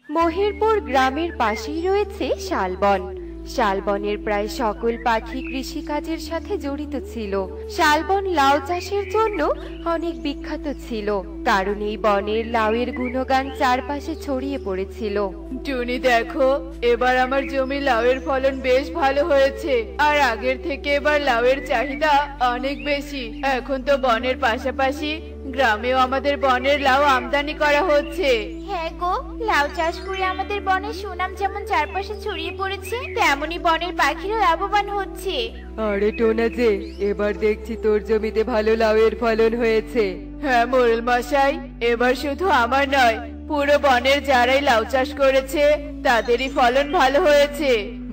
মহেরপুর গ্রামের পাশেই রয়েছে শালবন। শালবনের প্রায় সকল পাখি কৃষিকাজের সাথে জড়িত ছিল। শালবন লাউ চাষের জন্য অনেক বিখ্যাত ছিল, কারণ এই বনের লাউয়ের গুণগান চারপাশে ছড়িয়ে পড়েছিল। টুনি, দেখো, এবার আমার জমি লাউয়ের ফলন বেশ ভালো হয়েছে। আর আগের থেকে এবার লাউয়ের চাহিদা অনেক বেশি। এখন তো বনের পাশাপাশি গ্রামেও আমাদের বনের লাউ আমদানি করা হচ্ছে। হ্যাঁ গো, লাউ চাষ করে আমাদের বনের সুনাম যেমন চারপাশে ছড়িয়ে পড়েছে, তেমনি বনের পাখিরা লাভবান হচ্ছে। আরে টোনা যে, এবার দেখছি তোর জমিতে ভালো লাউয়ের ফলন হয়েছে। হ্যাঁ মোড়ল মশাই, এবার শুধু আমার নয়, পুরো বনের যারাই লাউ চাষ করেছে তাদেরই ফলন ভালো হয়েছে।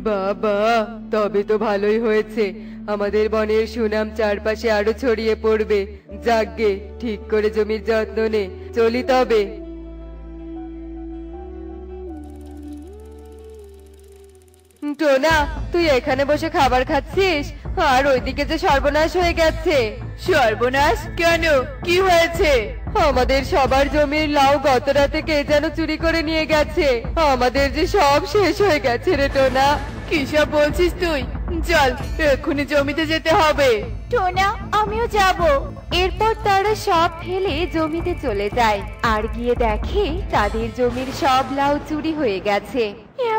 বাবা, তবে তো ভালোই হয়েছে। আমাদের বনের সুনাম চারপাশে আরো ছড়িয়ে পড়বে। যাকগে, ঠিক করে জমির যত্ন নে। চলি তবে। টোনা, তুই এখানে বসে খাবার খাচ্ছিস, আর ওইদিকে যে সর্বনাশ হয়ে গেছে। সর্বনাশ কেন? কি হয়েছে? আমাদের সবার জমির লাউ গত রাতে কে যেন চুরি করে নিয়ে গেছে। আমাদের যে সব শেষ হয়ে গেছে রে টোনা। কি সব বলছিস তুই? চল, এক্ষুনি জমিতে যেতে হবে। টোনা, আমিও যাব। এরপর তারা সব ফেলে জমিতে চলে যায়, আর গিয়ে দেখে তাদের জমির সব লাউ চুরি হয়ে গেছে।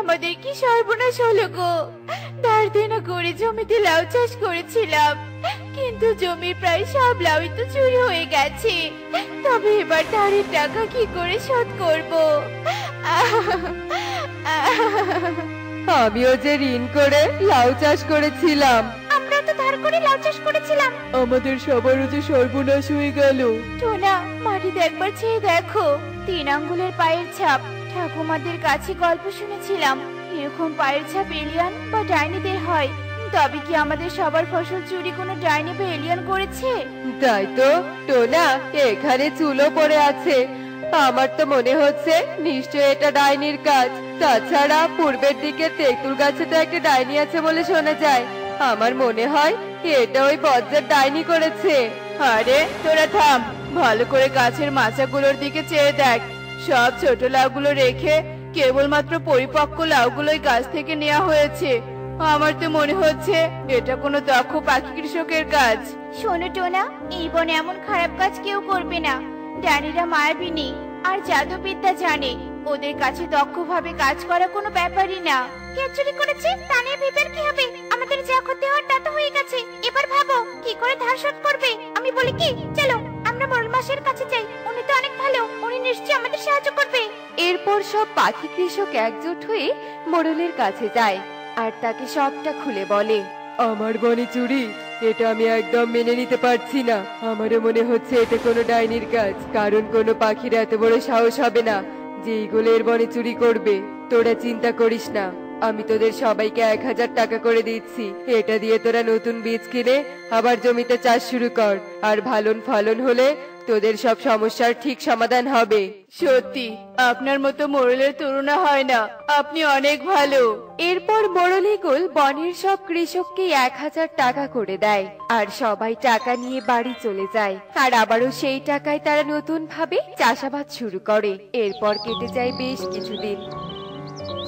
আমাদের কি সর্বনাশ হলো গো! ধার দেনা করে জমিতে লাউ চাষ করেছিলাম, কিন্তু জমির প্রায় সব লাউই তো চুরি হয়ে গেছে। তবে এবার ধারের টাকা কি করে শোধ করব? আমিও যে ঋণ করে লাউ চাষ করেছিলাম। আমরা তো ধার করে লাউ চাষ করেছিলাম। আমাদের সবারও যে সর্বনাশ হয়ে গেল। টোনা, মাটিতে একবার চেয়ে দেখো, 3 আঙ্গুলের পায়ের ছাপ। ঠাকুমাদের কাছে গল্প শুনেছিলাম, এরকম পায়ের ছাপ এলিয়ান বা ডাইনিদের হয়। তবে কি আমাদের সবার ফসল চুরি কোনো ডাইনি বা এলিয়ান করেছে? তাই তো টোনা, এখানে চুলো পড়ে আছে। আমার তো মনে হচ্ছে নিশ্চয় এটা ডাইনির কাজ। তাছাড়া পূর্বের দিকে তেঁতুল গাছে তো একটা ডাইনি আছে বলে শোনা যায়। আমার মনে হয় এটা ওই বজ্জার ডাইনি করেছে। আরে তোরা থাম, ভালো করে গাছের মাচাগুলোর দিকে চেয়ে দেখ। সব ছোট লাউগুলো রেখে কেবলমাত্র পরিপক্ক লাউগুলোই গাছ থেকে নেওয়া হয়েছে। আমার তো মনে হচ্ছে এটা কোনো দক্ষ পাখি কৃষকের কাজ। শোনো টোনা, এই বনে এমন খারাপ কাজ কেউ করবে না। ডাইনিরা মায়াবিনী আর জাদুবিদ্যা জানে। ওদের কাছে দক্ষভাবে কাজ করা কোনো ব্যাপারই না। কে চুরি করেছে তা নিয়ে ভেবে কি হবে? আমাদের যা ক্ষতি হওয়ার তা তো হয়ে গেছে। এবার ভাবো কি করে ধার শোধ করবে। আমি বলি কি, চলো আমরা মোড়ল মাসের কাছে যাই। উনি তো অনেক ভালো, উনি নিশ্চয়ই আমাদের সাহায্য করবে। এরপর সব পাখি কৃষক একজোট হয়ে মোড়লের কাছে যায়, আর তাকে সবটা খুলে বলে। আমার বনে চুরি, এটা আমি একদম মেনে নিতে পারছি না। আমারও মনে হচ্ছে এটা কোনো ডাইনির কাজ, কারণ কোনো পাখির এত বড় সাহস হবে না যে এইগুলো এর বনে চুরি করবে। তোরা চিন্তা করিস না, আমি তোদের সবাইকে 1000 টাকা করে দিচ্ছি। এটা দিয়ে তোরা নতুন বীজ কিনে আবার জমিতে চাষ শুরু কর, আর ভালো ফলন হলে তোদের সব সমস্যার ঠিক সমাধান হবে। সত্যি আপনার মতো মোড়লের তুলনা হয় না, আপনি অনেক ভালো। এরপর মোড়লিগুল বনের সব কৃষককে 1000 টাকা করে দেয়, আর সবাই টাকা নিয়ে বাড়ি চলে যায়। আর আবারও সেই টাকায় তারা নতুন ভাবে চাষাবাদ শুরু করে। এরপর কেটে যায় বেশ কিছুদিন।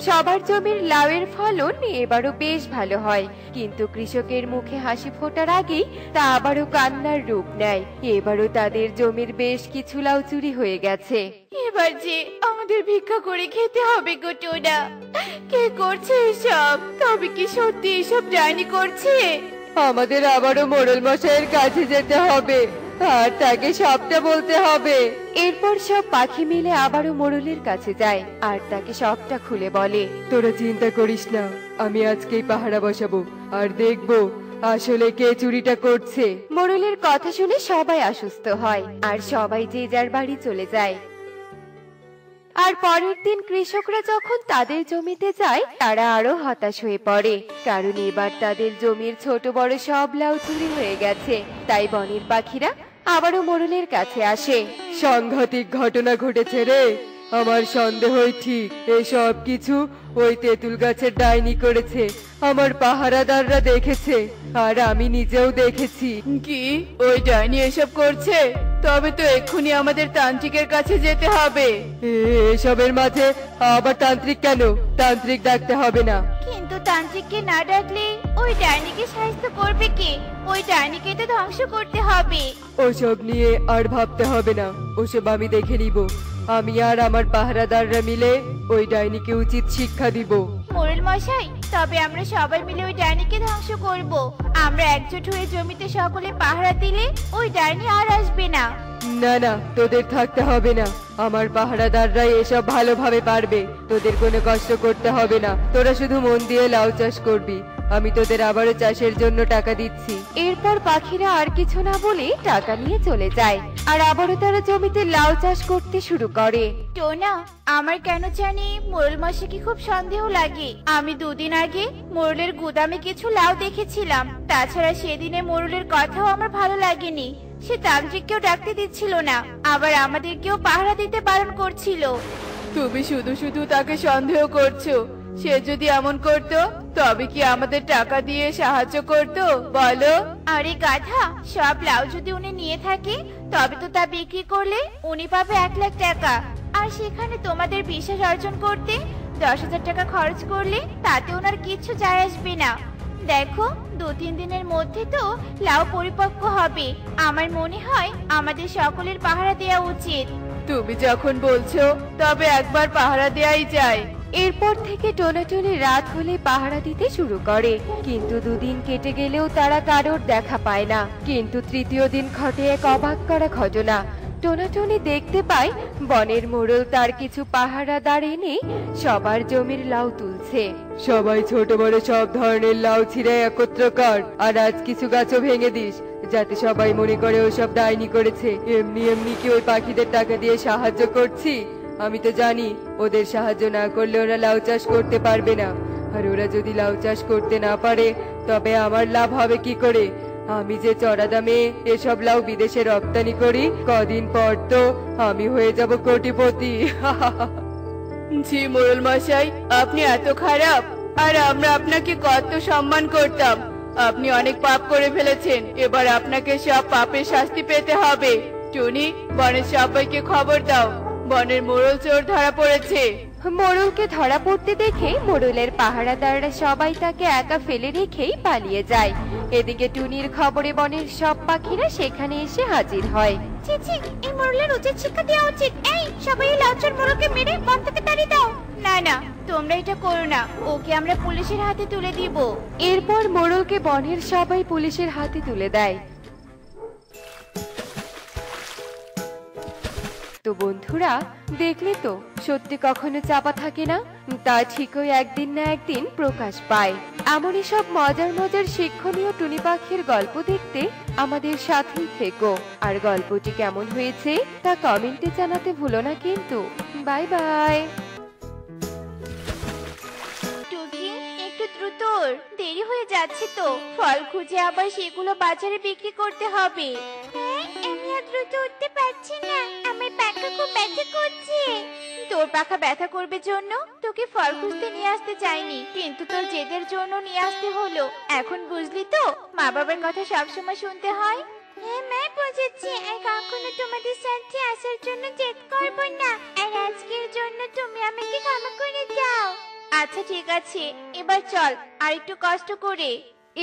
সবার জমির লাউয়ের ফলন এবারও বেশ ভালো হয়, কিন্তু কৃষকের মুখে হাসি ফোটার আগেই তা আবারও কান্নার রূপ নেয়। এবারও তাদের জমির বেশ কিছু লাউ চুরি হয়ে গেছে। এবার যে আমাদের ভিক্ষা করে খেতে হবে গো টোনা। কে করছে এসব? তবে কি সত্যি এসব ডাইনি করছে? আমাদের আবারও মোড়ল মশাইয়ের কাছে যেতে হবে, আর তাকে সবটা বলতে হবে। এরপর সব পাখি মিলে আবারও মোড়লের কাছে যায়, আর তাকে সবটা খুলে বলে। তোরা চিন্তা করিস না, আমি আজকেই পাহারা বসাবো, আর দেখবো আসলে কে চুরিটা করছে। মোড়লের কথা শুনে সবাই আশ্বস্ত হয়, আর সবাই যে যার বাড়ি চলে যায়। আর পরের দিন কৃষকরা যখন তাদের জমিতে যায়, তারা আরো হতাশ হয়ে পড়ে, কারণ এবার তাদের জমির ছোট বড় সব লাউ চুরি হয়ে গেছে। তাই বনের পাখিরা আবারও মোড়লের কাছে আসে। সাংঘাতিক ঘটনা ঘটেছে রে, আমার সন্দেহই ঠিক, এসব কিছু ওই তেঁতুল গাছের ডাইনি করেছে। আমার পাহারাদাররা দেখেছে, আর আমি নিজেও দেখেছি। কি ওই ডাইনি এসব করছে? তবে তো এক্ষুনি আমাদের তান্ত্রিকের কাছে যেতে হবে। এসবের মাঝে আবার তান্ত্রিক কেন? তান্ত্রিক ডাকতে হবে না। কিন্তু তান্ত্রিককে না ডাকলে ওই ডাইনিকে সাহায্য করবে কে? ওই ডাইনিকে তো ধ্বংস করতে হবে। ওসব নিয়ে আর ভাবতে হবে না, ওসব আমি দেখে নিব। আমি আর আমার পাহারাদাররা মিলে ওই ডাইনিকে উচিত শিক্ষা দিব। মোড়ল মশাই, তবে আমরা সবাই মিলে ওই ডাইনিকে ধ্বংস করব। আমরা একজোট হয়ে জমিতে সকলে পাহারা দিলে ওই ডাইনি আর আসবে না। না না, তোদের থাকতে হবে না। আমার পাহারাদাররাই এসব ভালোভাবে পারবে, তোদের কোনো কষ্ট করতে হবে না। তোরা শুধু মন দিয়ে লাউ চাষ করবি, আমি তোদের আবারও চাষের জন্য টাকা দিচ্ছি। এরপর পাখিরা আর কিছু না বলে টাকা নিয়ে চলে যায়, আর আবারও তারা জমিতে লাউ চাষ করতে শুরু করে। টোনা, আমার কেন জানি মোড়ল মশাইকে খুব সন্দেহ লাগে। আমি দুদিন আগে মোড়লের গুদামে কিছু লাউ দেখেছিলাম। তাছাড়া সেদিনে মোড়লের কথাও আমার ভালো লাগেনি। সে তান্ত্রিককেও ডাকতে দিচ্ছিল না, আবার আমাদেরকেও পাহারা দিতে বারণ করছিল। তুমি শুধু শুধু তাকে সন্দেহ করছো। সে যদি এমন করতো তবে কি আমাদের টাকা দিয়ে সাহায্য করতো বলো? আরে গাধা, সব লাউ যদি উনি নিয়ে থাকে তবে তো তা বিক্রি করলে উনি পাবে 1,00,000 টাকা। আর সেখানে তোমাদের বিশ্বাস অর্জন করতে 10,000 টাকা খরচ করলে তাতে ওনার কিচ্ছু যায় আসবে না। দেখো, 2-3 দিনের মধ্যে তো লাউ পরিপক্ক হবে। আমার মনে হয় আমাদের সকলের পাহারা দেওয়া উচিত। তুমি যখন বলছো তবে একবার পাহারা দেয়াই যায়। এরপর থেকে টোনাটুনি রাত হলে পাহারা দিতে শুরু করে, কিন্তু 2 দিন কেটে গেলেও তারা কারোর দেখা পায় না। কিন্তু তৃতীয় দিন ঘটে এক অবাক করা ঘটনা। টোনাটুনি দেখতে পায় বনের মোড়ল তার কিছু পাহারাদার এনে সবার জমির লাউ তুলছে। সবাই ছোট বড় সব ধরনের লাউ ছিঁড়ে একত্র কর, আর আজ কিছু গাছও ভেঙে দিস, যাতে সবাই মনে করে ওসব ডাইনি করেছে। এমনি এমনি কি ওই পাখিদের টাকা দিয়ে সাহায্য করছি? আমি তো জানি ওদের সাহায্য না করলে ওরা লাউ চাষ করতে পারবে না, আর ওরা যদি লাউ চাষ করতে না পারে তবে আমার লাভ হবে কি করে? আমি যে চড়া দামে এসব লাউ বিদেশে রপ্তানি করি, কদিন পর তো আমি হয়ে যাব কোটিপতি। জি মোড়ল মশাই, আপনি এত খারাপ, আর আমরা আপনাকে কত সম্মান করতাম। আপনি অনেক পাপ করে ফেলেছেন, এবার আপনাকে সব পাপের শাস্তি পেতে হবে। টুনি, বনের সবাইকে খবর দাও, বনের মোড়ল চোর ধরা পড়েছে। মোড়লকে ধরা পড়তে দেখে মোড়লের পাহারাদাররা সবাই তাকে একা ফেলে রেখেই পালিয়ে যায়। এদিকে টুনির খবরে বনের সব পাখিরা সেখানে এসে হাজির হয়। চিচি, এই মোড়লের উচিত শিক্ষা দেওয়া উচিত। এই সবাই এই লাউচর মোড়লকে মেরে বন থেকে তাড়িয়ে দাও। না না, তোমরা এটা করো না, ওকে আমরা পুলিশের হাতে তুলে দিব। এরপর মোড়লকে বনের সবাই পুলিশের হাতে তুলে দেয়। তো বন্ধুরা, দেখলে তো সত্যি কখনো চাপা থাকে না, তা ঠিকই একদিন না একদিন প্রকাশ পায়। এমনই সব মজার মজার শিক্ষণীয় টুনি পাখির গল্প দেখতে আমাদের সাথেই থেকো। আর গল্পটি কেমন হয়েছে তা কমেন্টে জানাতে ভুলো না কিন্তু। Bye bye. টুকি, একটু দ্রুত, দেরি হয়ে যাচ্ছে তো। ফল খুঁজে আবার সেগুলো বাজারে বিক্রি করতে হবে। আমি আর দ্রুত উঠতে পারছি না, আমার পাখা খুব ব্যথা করছে। তোর পাখা ব্যথা করবে জন্য তোকে ফল খুঁজতে নিয়ে আসতে চাইনি, কিন্তু তোর জেদের জন্য নিয়ে আসতে হলো। এখন বুঝলি তো, মা বাবার কথা সবসময় শুনতে হয়। হ্যাঁ মা, বুঝেছি। আর কখনো তোমাদের সাথে আসার জন্য জেদ করব না। আর আজকের জন্য তুমি আমাকে ক্ষমা করে দাও। আচ্ছা ঠিক আছে, এবার চল আর একটু কষ্ট করে।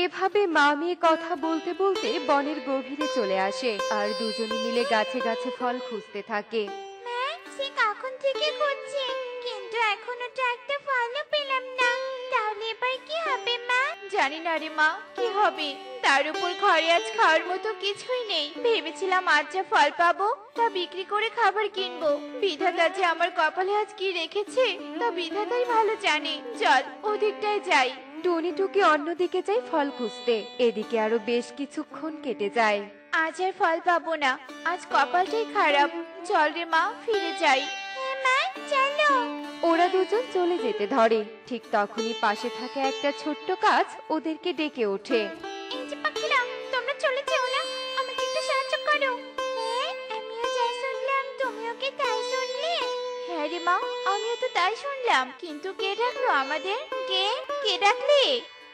এভাবে মা মেয়ে কথা বলতে বলতে বনের গভীরে চলে আসে, আর দুজনে মিলে গাছে গাছে ফল খুঁজতে থাকে। মা, সে কখন থেকে খুঁজছে, কিন্তু এখনো তো একটা ফলও পেলাম না। তাহলে এবার কি হবে মা? জানি না রে মা, কি হবে। তার উপর ঘরে আজ খাওয়ার মতো কিছুই নেই। ভেবেছিলাম আজ যা ফল পাবো তা বিক্রি করে খাবার কিনবো। বিধাতা যে আমার কপালে আজ কি রেখেছে তা বিধাতাই ভালো জানে। চল ওদিকটায় যাই। টুনি টুকি অন্যদিকে যায় ফল খুঁজতে। এদিকে আরো বেশ কিছুক্ষণ কেটে যায়। আজ আর ফল পাবো না, আজ কপালটাই খারাপ। চল রে মা, ফিরে যাই। হ্যাঁ মা, চলো। ওরা দুজন চলে যেতে ধরে, ঠিক তখনই পাশে থাকা একটা ছোট্ট গাছ ওদেরকে ডেকে ওঠে। এই যে পাখিরা, তোমরা চলে যেও না, আমাকে একটু সাহায্য করো। হ্যাঁ, আমিও যা শুনলাম তুমিও কি তাই শুনলে? হ্যাঁ রে মা, আমিও তো তাই শুনলাম, কিন্তু কে ডাকলো আমাদের? কে কে ডাকলে?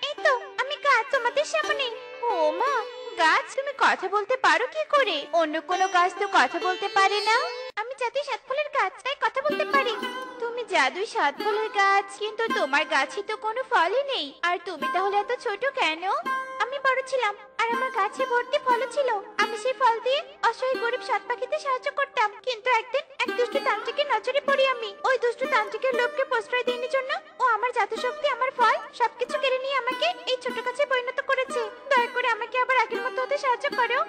এই তো আমি গাছ তোমাদের সামনে। ও মা, গাছ তুমি কথা বলতে পারো কি করে? অন্য কোনো গাছ তো কথা বলতে পারে না। আমি জাদুই সাত ফলের গাছ, তাই কথা বলতে পারি। তুমি জাদুই সাত ফলের গাছ, কিন্তু তোমার গাছে তো কোনো ফলই নেই। আর তুমি তাহলে এত ছোট কেন? আমি বড় ছিলাম আর আমার গাছে ভর্তি ফল ছিল। আমি সেই ফল দিয়ে অসহায় গরিব সাত পাখিতে সাহায্য করতাম। কিন্তু একদিন এক দুষ্ট তান্ত্রিকের নজরে পড়ি আমি। ওই দুষ্ট তান্ত্রিকের লোভকে প্রশ্রয় দেওয়ার জন্য ও আমার জাদু শক্তি, আমার ফল সবকিছু কেড়ে নিয়ে আমাকে এই ছোট গাছে পরিণত করেছে। দয়া করে আমাকে আবার আগের মতো হতে সাহায্য করো।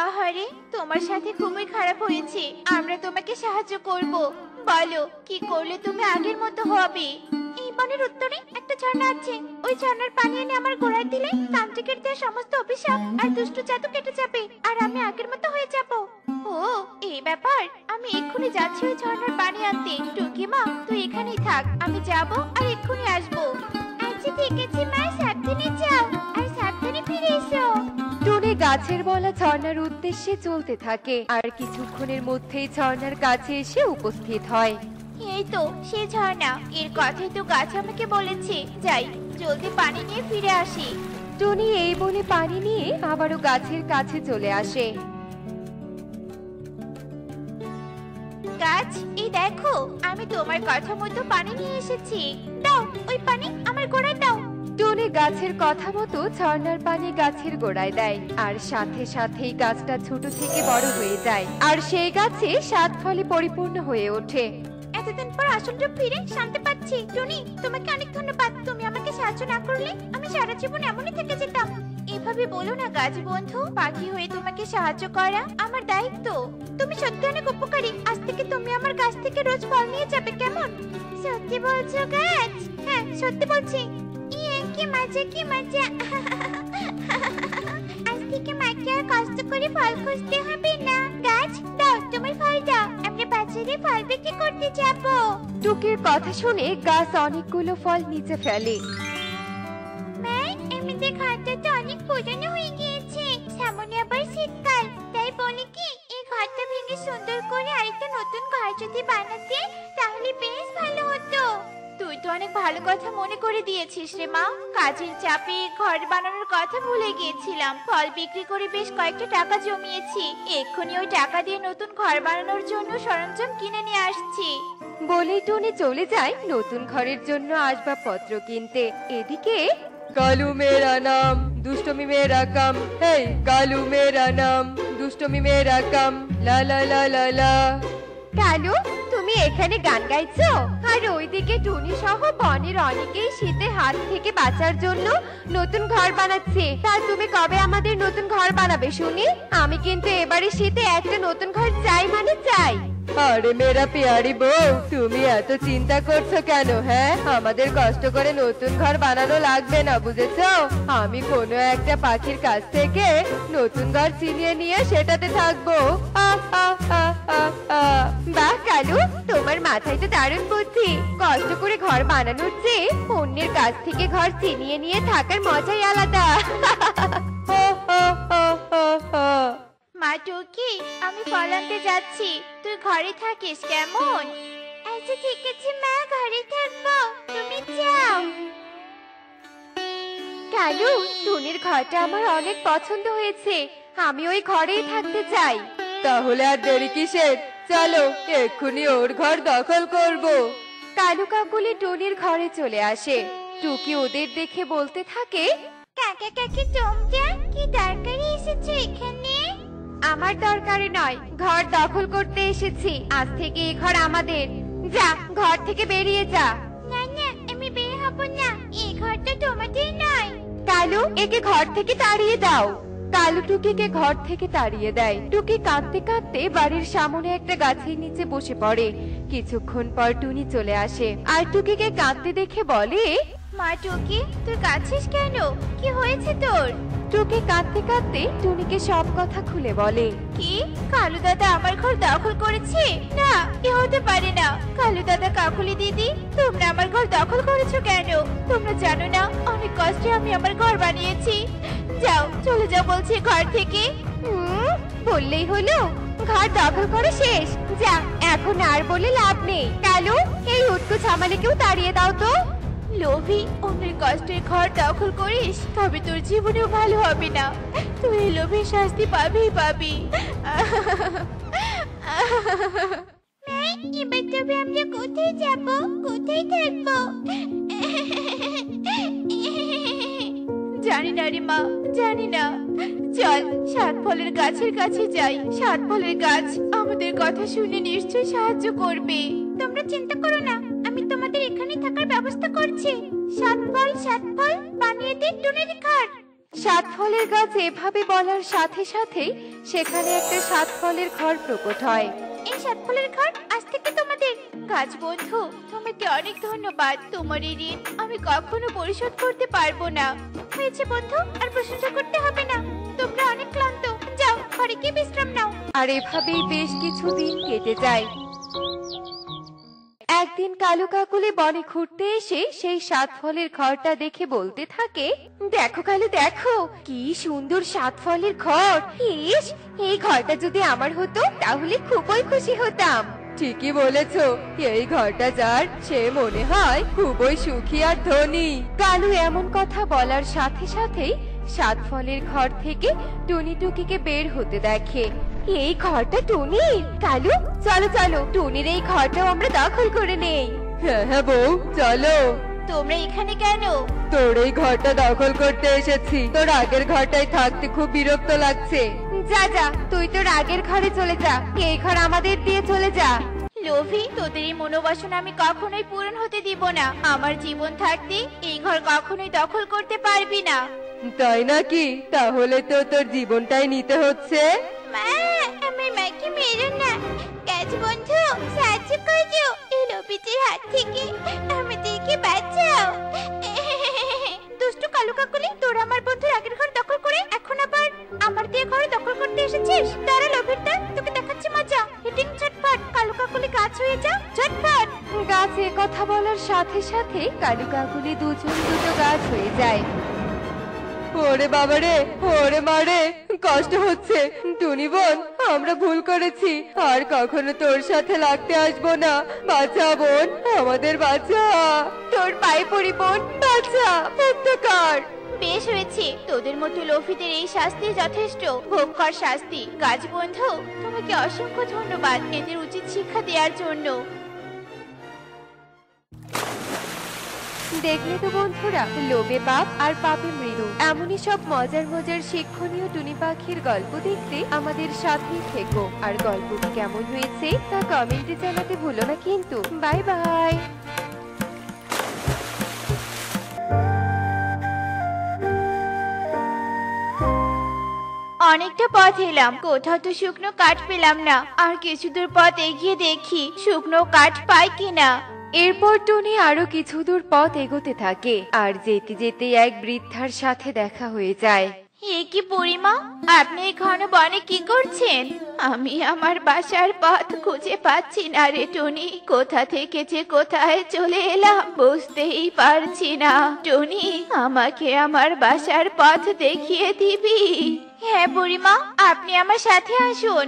আহারে, তোমার সাথে খুবই খারাপ হয়েছে। আমরা তোমাকে সাহায্য করব। বলো কি করলে তুমি আগের মতো হবে? এই বনের উত্তরে একটা ঝর্ণা আছে। ওই ঝর্ণার পানি এনে আমার গোড়ায় দিলে তান্ত্রিকের দেওয়া সমস্ত অভিশাপ আর দুষ্ট জাদু কেটে যাবে, আর আমি আগের মতো হয়ে যাব। ও, এই ব্যাপার। আমি এক্ষুনি যাচ্ছি ওই ঝর্ণার পানি আনতে। টুকি মা, তুই এখানেই থাক, আমি যাব আর এক্ষুনি আসবো। আচ্ছা ঠিক আছে মা, সাবধানে যাও আর সাবধানে ফিরে এসো। টুনি গাছের বলা ঝর্ণার উদ্দেশ্যে চলতে থাকে আর কিছুক্ষণের মধ্যেই ঝর্ণার কাছে এসে উপস্থিত হয়। এই তো সেই ঝর্ণা, এর কথাই তো গাছ আমাকে বলেছে। যাই, জলদি পানি নিয়ে ফিরে আসি। টুনি এই বলে পানি নিয়ে আবারও গাছের কাছে চলে আসে। গাছ, এই দেখো, আমি তোমার কথা মতো পানি নিয়ে এসেছি। দাও ওই পানি আমার গোড়ায় দাও। টুনি গাছের কথা মতো ঝর্ণার পানি গাছের গোড়ায় দেয় আর সাথে সাথেই গাছটা ছোট থেকে বড় হয়ে যায় আর সেই গাছে সাত ফলে পরিপূর্ণ হয়ে ওঠে। এতদিন পর আসলটা ফিরে শান্তি পাচ্ছি। টুনি, তোমাকে অনেক ধন্যবাদ। তুমি আমাকে সাহায্য না করলে আমি সারা জীবন এমনই থেকে যেতাম। এভাবে বলো না গাছ বন্ধু, পাখি হয়ে তোমাকে সাহায্য করা আমার দায়িত্ব। তুমি সত্যি অনেক উপকারী। আজ থেকে তুমি আমার গাছ থেকে রোজ ফল নিয়ে যাবে, কেমন? সত্যি বলছো গাছ? হ্যাঁ, সত্যি বলছি। ইয়ে, কি মজা কি মজা। আজ থেকে মাকে আর কষ্ট করে ফল খুঁজতে হবে না। গাছ, দাও তোমার ফল দাও, আমরা বাজারে ফল বিক্রি করতে যাব। টুকির কথা শুনে গাছ অনেকগুলো ফল নিচে ফেলে। মা, আমাদের ঘরটা তো অনেক পুরানো হয়ে গিয়েছে। সামনে আবার শীতকাল, তাই বলি কি এই ঘরটা ভেঙে সুন্দর করে আরেকটা নতুন ঘর যদি বানাতে, তাহলে বেশ ভালো হতো। তুই তো অনেক ভালো কথা মনে করে দিয়েছিস রে মা। কাজের চাপে ঘর বানানোর কথা ভুলে গিয়েছিলাম। ফল বিক্রি করে বেশ কয়েকটা টাকা জমিয়েছি। এক্ষুনি ওই টাকা দিয়ে নতুন ঘর বানানোর জন্য সরঞ্জাম কিনে নিয়ে আসছি। বলেই টুনি চলে যায় নতুন ঘরের জন্য আসবাবপত্র কিনতে। এদিকে কালু মেরা নাম দুষ্টমি মেরা কাম, এই কালু মেরা নাম দুষ্টমি মেরা কাম, লা লা লা লা লা। কালু, তুমি এখানে গান গাইছো আর ওইদিকে টুনি সহ বনের অনেকেই শীতের হাত থেকে বাঁচার জন্য নতুন ঘর বানাচ্ছে। তা তুমি কবে আমাদের নতুন ঘর বানাবে শুনি? আমি কিন্তু এবারে শীতে একটা নতুন ঘর চাই, মানে চাই। আরে মেরা পেয়ারি বউ, তুমি এত চিন্তা করছো কেন? হ্যাঁ, আমাদের কষ্ট করে নতুন ঘর বানানো লাগবে না, বুঝেছো? আমি কোনো একটা পাখির কাছ থেকে নতুন ঘর চিনিয়ে নিয়ে সেটাতে থাকবো। বাহ কালু, তোমার মাথায় তো দারুণ বুদ্ধি। কষ্ট করে ঘর বানানোর চেয়ে অন্যের কাছ থেকে ঘর চিনিয়ে নিয়ে থাকার মজাই আলাদা। মা টুকি, আমি ফল আনতে যাচ্ছি, তুই ঘরে থাকিস কেমন? আচ্ছা ঠিক আছে মা, ঘরে থাকবো, তুমি যাও। কালু, টুনির ঘরটা আমার অনেক পছন্দ হয়েছে, আমি ওই ঘরেই থাকতে চাই। তাহলে আর দেরি কিসের? চলো এক্ষুনি ওর ঘর দখল করব। কালু কাকুলি টুনির ঘরে চলে আসে। টুকি ওদের দেখে বলতে থাকে, কাকা কাকি তোমরা কি দরকারে এসেছো এখানে? আমার দরকারে নয়, ঘর দখল করতে এসেছি। আজ থেকে এই ঘর আমাদের। যা, ঘর থেকে বেরিয়ে যা। না না, আমি বের হব না, এই ঘরটা তোমাদের নয়। কালু, একে ঘর থেকে তাড়িয়ে দাও। কালু টুকিকে ঘর থেকে তাড়িয়ে দেয়। টুকি কাঁদতে কাঁদতে বাড়ির সামনে একটা গাছের নিচে বসে পড়ে। কিছুক্ষণ পর টুনি চলে আসে আর টুকিকে কাঁদতে দেখে বলে, মা টুকি, তুই কাঁদছিস কেন? কি হয়েছে তোর? টুকি কাঁদতে কাঁদতে টুনিকে সব কথা খুলে বলে। কি, কালু দাদা আমার ঘর দখল করেছে? না, এ হতে পারে না। কালু দাদা, কাকুলি দিদি, তোমরা আমার ঘর দখল করেছো কেন? তোমরা জানো না অনেক কষ্টে আমি আমার ঘর বানিয়েছি। যাও, চলে যাও বলছি ঘর থেকে। বললেই হলো? ঘর দখল করে শেষ। যা, এখন আর বলে লাভ নেই। কালু, এই উটকো ঝামালিকেও তাড়িয়ে দাও তো। লোভী, অন্যের কষ্টের ঘর দখল করিস তবে তোর জীবনেও ভালো হবে না। তুই এই লোভের শাস্তি পাবেই পাবি। এবার তবে আমরা কোথায় যাব, কোথায় থাকবো? জানি না রে মা, জানি না। চল সাত ফলের গাছের কাছে যাই। সাত ফলের গাছ আমাদের কথা শুনে নিশ্চয়ই সাহায্য করবে। তোমরা চিন্তা করো না, আমি তোমাদের এখানে থাকার ব্যবস্থা করছি। সাত ফল বানিয়ে দে টুনির ঘর। সাত ফলের গাছ এভাবে বলার সাথে সাথেই সেখানে একটা সাত ফলের ঘর প্রকট হয়। এই সাত ফলের ঘর আজ থেকে তোমাদের। গাছ বন্ধু, তোমাকে অনেক ধন্যবাদ। তোমার এই ঋণ আমি কখনো পরিশোধ করতে পারবো না। হয়েছে বন্ধু, আর প্রশংসা করতে হবে না। তোমরা অনেক ক্লান্ত, যাও ঘরে গিয়ে বিশ্রাম নাও। আর এভাবেই বেশ কিছুদিন কেটে যায়। একদিন কালু কাকুলি বনে ঘুরতে এসে সেই সাত ফলের ঘরটা দেখে বলতে থাকে, দেখো কালু দেখো, কি সুন্দর সাত ফলের ঘর। ইস, এই ঘরটা যদি আমার হতো তাহলে খুবই খুশি হতাম। ঠিকই বলেছো, এই ঘরটা যার সে মনে হয় খুবই সুখী আর ধনী। কালু এমন কথা বলার সাথে সাথেই সাত ফলের ঘর থেকে টুনি টুকিকে বের হতে দেখে। এই ঘরটা টুনির। কালু, চলো চলো, টুনির এই ঘরটাও আমরা দখল করে নেই। হ্যাঁ হ্যাঁ বউ, চলো। তোমরা এখানে কেন? তোর এই ঘরটা দখল করতে এসেছি। তোর আগের ঘরটায় থাকতে খুব বিরক্ত লাগছে। যা যা, তুই তোর আগের ঘরে চলে যা। এই ঘর আমাদের দিয়ে চলে যা। লোভী, তোদের এই মনোবাসনা আমি কখনোই পূরণ হতে দিব না। আমার জীবন থাকতে এই ঘর কখনোই দখল করতে পারবি না। তাই নাকি? তাহলে তো তোর জীবনটাই নিতে হচ্ছে। মা, আমার মাকে মেরো না। গাছ বন্ধু, সাহায্য করো। এই লোভীটির হাত থেকে আমাদেরকে বাঁচাও। দুষ্টু কালু কাকুলি, তোরা আমার বন্ধুর আগের ঘর দখল করে এখন আবার আমার দিয়ে ঘর দখল করতে এসেছিস। তারা লোভীটা, তোকে দেখাচ্ছি মজা। হিটিং ঝটপট, কালু কাকুলি গাছ হয়ে যা, ঝটপট। গাছে কথা বলার সাথে সাথে কালু কাকুলি দুজন দুটো গাছ হয়ে যায়। ওরে বাবারে, ওরে মারে, কষ্ট হচ্ছে। টুনি বোন, আমরা ভুল করেছি, আর কখনো তোর সাথে লাগতে আসবো না। বাঁচা বোন, আমাদের বাঁচা। তোর পায়ে পড়ি বোন, বাঁচা, মুক্ত কর। বেশ হয়েছে, তোদের মতো লোভীদের এই শাস্তি যথেষ্ট। ভোগ কর শাস্তি। গাছ বন্ধু, তোমাকে অসংখ্য ধন্যবাদ এদের উচিত শিক্ষা দেওয়ার জন্য। দেখলে তো বন্ধুরা, লোভে পাপ আর পাপে মৃত্যু। এমনই সব মজার মজার শিক্ষণীয় টুনি পাখির গল্প দেখতে আমাদের সাথেই থেকো। আর গল্পটি কেমন হয়েছে তা কমেন্টে জানাতে ভুলো না কিন্তু। Bye bye. অনেকটা পথ এলাম, কোথাও তো শুকনো কাঠ পেলাম না। আর কিছু দূর পথ এগিয়ে দেখি শুকনো কাঠ পাই কিনা। এরপর টুনি আরো কিছু দূর পথ এগোতে থাকে, আর যেতে যেতে এক বৃদ্ধার সাথে দেখা হয়ে যায়। এ কি বুড়িমা, আপনি এই ঘন বনে কি করছেন? আমি আমার বাসার পথ খুঁজে পাচ্ছি না রে টুনি। কোথা থেকে যে কোথায় চলে এলাম বুঝতেই পারছি না। টুনি, আমাকে আমার বাসার পথ দেখিয়ে দিবি? হ্যাঁ বুড়িমা, আপনি আমার সাথে আসুন।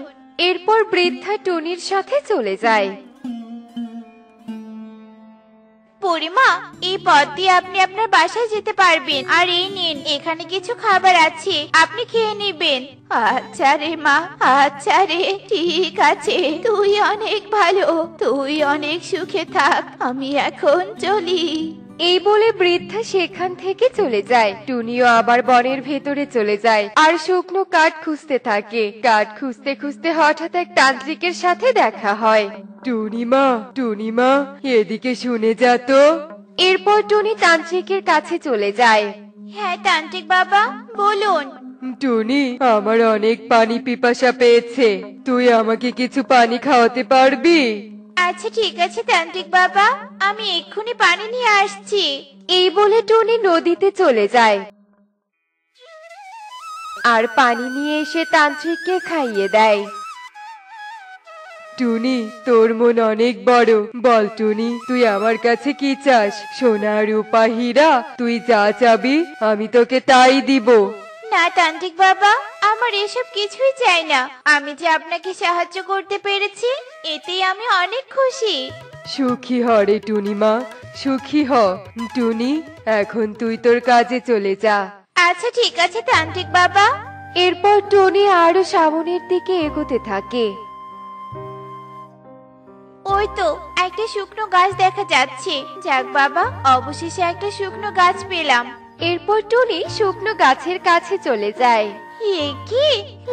এরপর বৃদ্ধা টুনির সাথে চলে যায়। বুড়িমা, এই পথ দিয়ে আপনি আপনার বাসায় যেতে পারবেন। আর এই নিন, এখানে কিছু খাবার আছে, আপনি খেয়ে নেবেন। আচ্ছা রে মা, আচ্ছা রে, ঠিক আছে। তুই অনেক ভালো, তুই অনেক সুখে থাক। আমি এখন চলি। এই বলে বৃদ্ধা সেখান থেকে চলে যায়। টুনিও আবার বনের ভেতরে চলে যায় আর শুকনো কাঠ খুঁজতে থাকে। কাঠ খুঁজতে খুঁজতে হঠাৎ এক তান্ত্রিকের সাথে দেখা হয়। টুনিমা, এদিকে শুনে যা তো। এরপর টুনি তান্ত্রিকের কাছে চলে যায়। হ্যাঁ তান্ত্রিক বাবা, বলুন। টুনি, আমার অনেক পানি পিপাসা পেয়েছে, তুই আমাকে কিছু পানি খাওয়াতে পারবি? আচ্ছা ঠিক আছে তান্ত্রিক বাবা, আমি এক্ষুনি পানি নিয়ে আসছি। এই বলে টুনি নদীতে চলে যায় আর পানি নিয়ে এসে তান্ত্রিককে খাইয়ে দেয়। টুনি, তোর মন অনেক বড়। বল টুনি, তুই আমার কাছে কি চাস? সোনা, রূপা, হীরা, তুই যা চাবি আমি তোকে তাই দিব। না তান্ত্রিক বাবা, আমার এসব কিছুই চাই না। আমি যে আপনাকে সাহায্য করতে পেরেছি, এতেই আমি অনেক খুশি। সুখী হ রে টুনিমা, সুখী হ। টুনি, এখন তুই তোর কাজে চলে যা। আচ্ছা ঠিক আছে তান্ত্রিক বাবা। এরপর টনি আরো সামনের দিকে এগোতে থাকে। ওই তো একটা শুকনো গাছ দেখা যাচ্ছে। যাক বাবা, অবশেষে একটা শুকনো গাছ পেলাম। এরপর টনি শুকনো গাছের কাছে চলে যায়। এ কি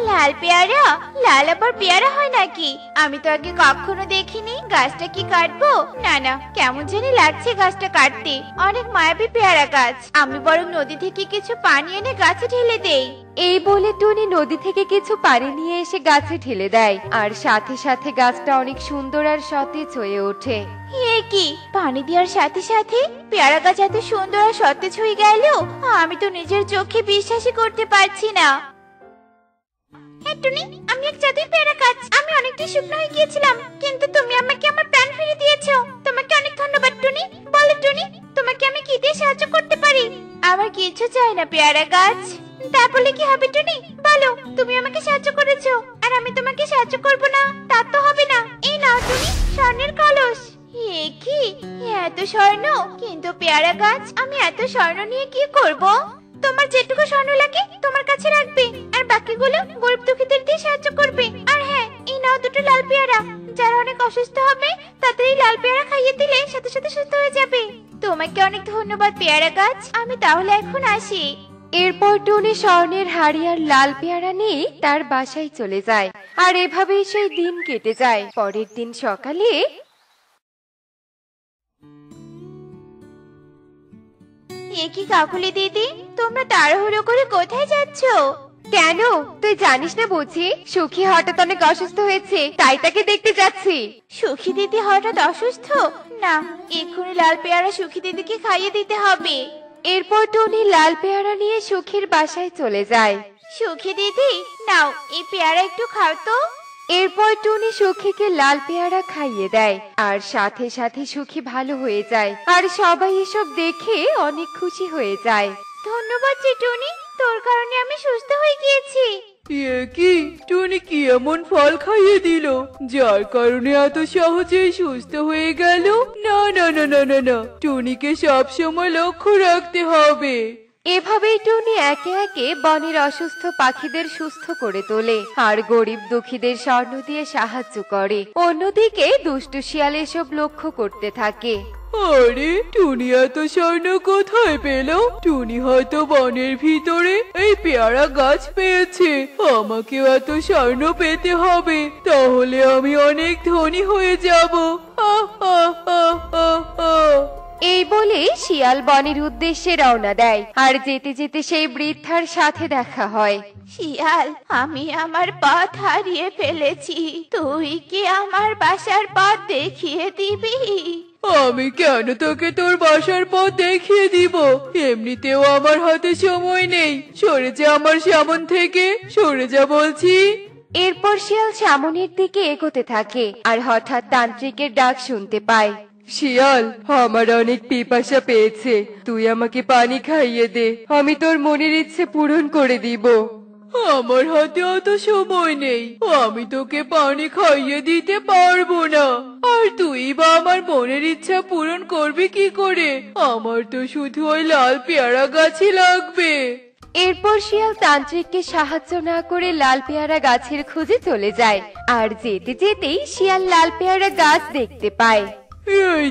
লাল পেয়ারা? লাল আবার পেয়ারা হয় নাকি? আমি তো আগে কখনো দেখিনি। গাছটা কি কাটবো? না না, কেমন জানি লাগছে গাছটা কাটতে। অনেক মায়াবী পেয়ারা গাছ। আমি বরং নদী থেকে কিছু পানি এনে গাছে ঢেলে দেই। এই বলে টনি নদী থেকে কিছু পানি নিয়ে এসে গাছে ঢেলে দেয়, আর সাথে সাথে গাছটা অনেক সুন্দর আর সতেজ হয়ে ওঠে। এ কি, পানি দেওয়ার সাথে সাথে পেয়ারা গাছ এত সুন্দর আর সতেজ হয়ে গেল? আমি তো নিজের চোখে বিশ্বাসই করতে পারছি না। হ্যাঁ টুনি, আমি এক জাদুই পেয়ারা গাছ। আমি অনেকটা শুকনো হয়ে গিয়েছিলাম, কিন্তু তুমি আমাকে আমার প্রাণ ফিরিয়ে দিয়েছো। তোমাকে অনেক ধন্যবাদ টুনি। বলো টুনি, তোমাকে আমি কি দিয়ে সাহায্য করতে পারি? আমার কিছু চাই না পেয়ারা গাছ। তা বলে কি হবে টুনি? বলো, তুমি আমাকে সাহায্য করেছো আর আমি তোমাকে সাহায্য করব না, তা তো হবে না। এই নাও টুনি, স্বর্ণের কলস। এ কি, এত স্বর্ণ? কিন্তু পেয়ারা গাছ, আমি এত স্বর্ণ নিয়ে কি করব? তোমার যেটুকু স্বর্ণ লাগে তোমার কাছে রাখবে, আর বাকিগুলো গরিব দুঃখীদের দিয়ে সাহায্য করবে। আর হ্যাঁ, এই নাও দুটো লাল পেয়ারা। যারা অনেক অসুস্থ হবে তাদের এই লাল পেয়ারা খাইয়ে দিলে সাথে সাথে সুস্থ হয়ে যাবে। তোমাকে অনেক ধন্যবাদ পেয়ারা গাছ। আমি তাহলে এখন আসি। এরপর টনি স্বর্ণের হাড়ি আর লাল পেয়ারা নিয়ে তার বাসায় চলে যায়। আর এভাবেই সেই দিন কেটে যায়। পরের দিন সকালে এ কি কাকুলি দিদি, তোমরা তাড়াহুড়ো করে কোথায় যাচ্ছো? কেন, তুই জানিস না বুঝি সুখী হঠাৎ অনেক অসুস্থ হয়েছে, তাই তাকে দেখতে যাচ্ছি। সুখী দিদি হঠাৎ অসুস্থ? না, এক্ষুনি লাল পেয়ারা সুখী দিদিকে খাইয়ে দিতে হবে। এরপর টনি লাল পেয়ারা নিয়ে সুখীর বাসায় চলে যায়। সুখী দিদি, নাও এই পেয়ারা একটু খাও তো। এরপর টুনি সুখীকে লাল পেয়ারা খাইয়ে দেয়, আর সাথে সাথে সুখী ভালো হয়ে যায়। আর সবাই এসব দেখে অনেক খুশি হয়ে যায়। ধন্যবাদ রে টুনি, তোর কারণে আমি সুস্থ হয়ে গিয়েছি। এ কি, টুনি কি এমন ফল খাইয়ে দিল যার কারণে এত সহজেই সুস্থ হয়ে গেল? না না না না না না, টুনিকে সব সময় লক্ষ্য রাখতে হবে। এভাবেই টুনি একে একে বনের অসুস্থ পাখিদের সুস্থ করে তোলে, আর গরিব দুঃখীদের স্বর্ণ দিয়ে সাহায্য করে। অন্যদিকে দুষ্টু শিয়াল এসব লক্ষ্য করতে থাকে। আরে, টুনি এত স্বর্ণ কোথায় পেল? টুনি হয়তো বনের ভিতরে এই পেয়ারা গাছ পেয়েছে। আমাকেও এত স্বর্ণ পেতে হবে, তাহলে আমি অনেক ধনী হয়ে যাব। আহ আহ আহ আহ আহ। এই বলে শিয়াল বনের উদ্দেশ্যে রওনা দেয়, আর যেতে যেতে সেই বৃদ্ধার সাথে দেখা হয়। শিয়াল, আমি আমার পথ হারিয়ে ফেলেছি। তুই কি আমার বাসার পথ দেখিয়ে দিবি? আমি কেন তোকে তোর বাসার পথ দেখিয়ে দিব? এমনিতেও আমার হাতে সময় নেই। সরে যা আমার সামন থেকে, সরে যা বলছি। এরপর শিয়াল সামনের দিকে এগোতে থাকে, আর হঠাৎ তান্ত্রিকের ডাক শুনতে পায়। শিয়াল, আমার অনেক পিপাসা পেয়েছে, তুই আমাকে পানি খাইয়ে দে, আমি তোর মনের ইচ্ছে পূরণ করে দিব। আমার হাতে অত সময় নেই, আমি তোকে পানি খাইয়ে দিতে পারবো না। আর তুই বা আমার মনের ইচ্ছা পূরণ করবি কি করে? আমার তো শুধু ওই লাল পেয়ারা গাছই লাগবে। এরপর শিয়াল তান্ত্রিককে সাহায্য না করে লাল পেয়ারা গাছের খোঁজে চলে যায়, আর যেতে যেতেই শিয়াল লাল পেয়ারা গাছ দেখতে পায়। এই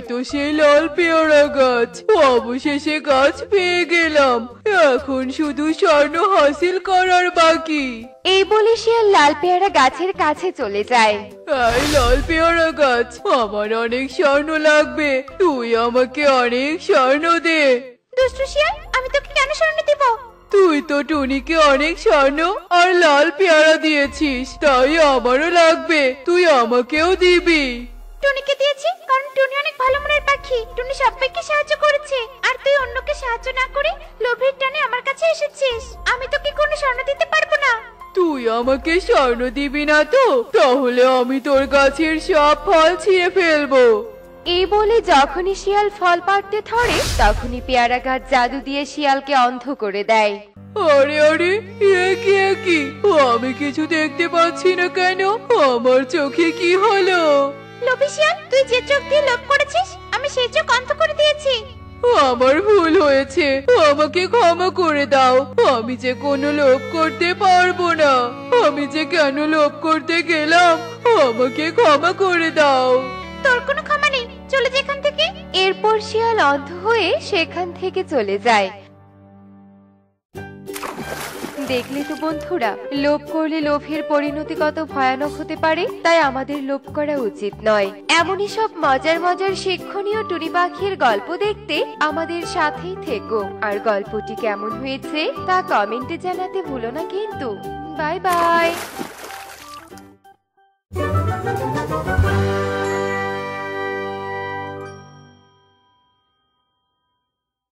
তো সেই লাল পেয়ারা গাছ। অবশেষে গাছ পেয়ে গেলাম, এখন শুধু স্বর্ণ হাসিল করার বাকি। এই বলে শিয়াল লাল পেয়ারা গাছের কাছে চলে যায়। এই লাল পেয়ারা গাছ, আমার অনেক স্বর্ণ লাগবে, তুই আমাকে অনেক স্বর্ণ দে। দুষ্টু শিয়াল, আমি তোকে কেন স্বর্ণ দিব? তুই তো টুনিকে অনেক স্বর্ণ আর লাল পেয়ারা দিয়েছিস, তাই আমারও লাগবে, তুই আমাকেও দিবি। টুনিকে দিয়েছি কারণ টুনি অনেক ভালো মনের পাখি। টুনি সবাইকে সাহায্য করেছে, আর তুই অন্যকে সাহায্য না করে লোভের টানে আমার কাছে এসেছিস। আমি তোকে কোনো স্বর্ণ দিতে পারবো না। তুই আমাকে স্বর্ণ দিবি না তো? তাহলে আমি তোর গাছের সব ফল ছিঁড়ে ফেলবো। এই বলে যখনই শিয়াল ফল পাড়তে ধরে তখনই পেয়ারা গাছ জাদু দিয়ে শিয়ালকে অন্ধ করে দেয়। আরে আরে, এ কি আমি কিছু দেখতে পাচ্ছি না কেন? আমার চোখে কি হলো? লোভী শিয়াল, তুই যে চোখ দিয়ে লোভ করেছিস আমি সেই চোখ অন্ধ করে দিয়েছি। আমার ভুল হয়েছে, আমাকে ক্ষমা করে দাও। আমি যে কোনো লোভ করতে পারবো না। আমি যে কেন লোভ করতে গেলাম, আমাকে ক্ষমা করে দাও। তোর কোনো ক্ষমা নেই, চলে যা এখান থেকে। এরপর শিয়াল অন্ধ হয়ে সেখান থেকে চলে যায়। দেখলে তো বন্ধুরা, লোভ করলে লোভের পরিণতি কত ভয়ানক হতে পারে। তাই আমাদের লোভ করা উচিত নয়। এমনই সব মজার মজার শিক্ষণীয় টুনি পাখির গল্প দেখতে আমাদের সাথেই থেকো। আর গল্পটি কেমন হয়েছে তা কমেন্টে জানাতে ভুলো না কিন্তু। Bye bye.